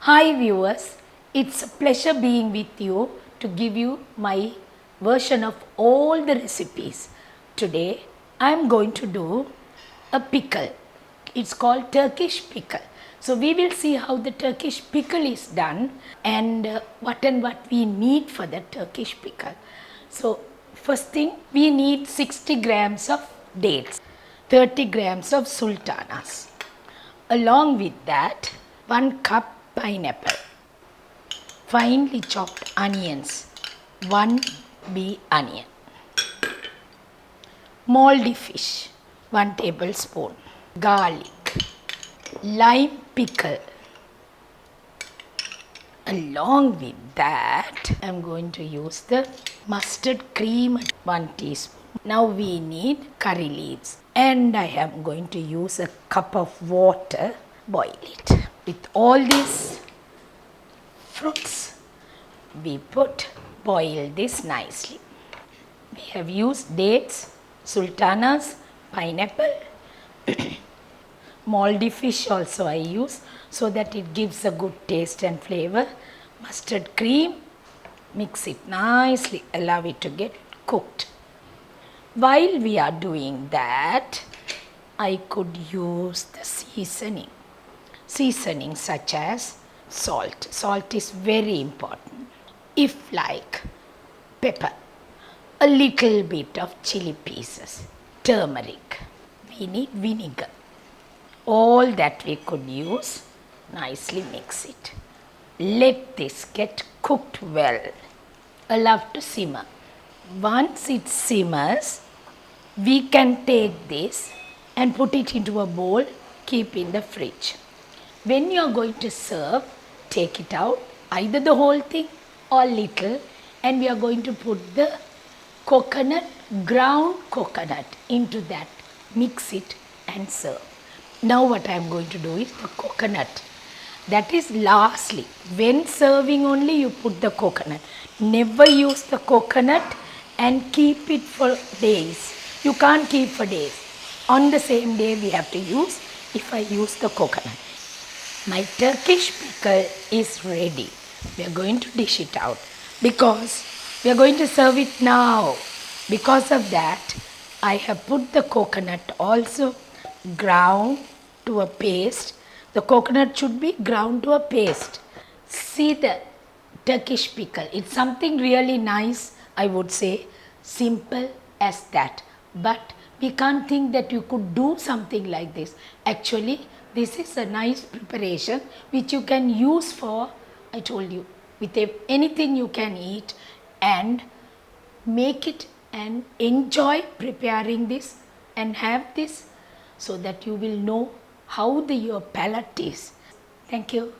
Hi viewers, it's a pleasure being with you to give you my version of all the recipes. Today I am going to do a pickle. It's called Turkish pickle. So we will see how the Turkish pickle is done and what we need for the Turkish pickle. So first thing, we need 60 grams of dates, 30 grams of sultanas. Along with that, 1 cup pineapple, finely chopped onions, 1 bee onion, moldy fish, 1 tablespoon, garlic, lime pickle. Along with that, I am going to use the mustard cream, 1 teaspoon. Now we need curry leaves and I am going to use a cup of water, boil it. With all these fruits, we boil this nicely. We have used dates, sultanas, pineapple, moldy fish also I use so that it gives a good taste and flavor. Mustard cream, mix it nicely, allow it to get cooked. While we are doing that, I could use the seasoning such as salt. Salt is very important. If like pepper, a little bit of chili pieces, turmeric, we need vinegar. All that we could use, nicely mix it. Let this get cooked well. Allow to simmer. Once it simmers, we can take this and put it into a bowl, keep in the fridge. When you are going to serve, take it out, either the whole thing or little, and we are going to put the coconut, ground coconut into that, mix it and serve. Now what I am going to do is the coconut. That is lastly, when serving only you put the coconut. Never use the coconut and keep it for days. You can't keep for days. On the same day we have to use, if I use the coconut. My Turkish pickle is ready. We are going to dish it out because we are going to serve it now. Because of that, I have put the coconut also ground to a paste. The coconut should be ground to a paste. See the Turkish pickle. It's something really nice, I would say, simple as that. But we can't think that you could do something like this. Actually, this is a nice preparation which you can use for, I told you, with anything you can eat and make it and enjoy preparing this and have this so that you will know how your palate is. Thank you.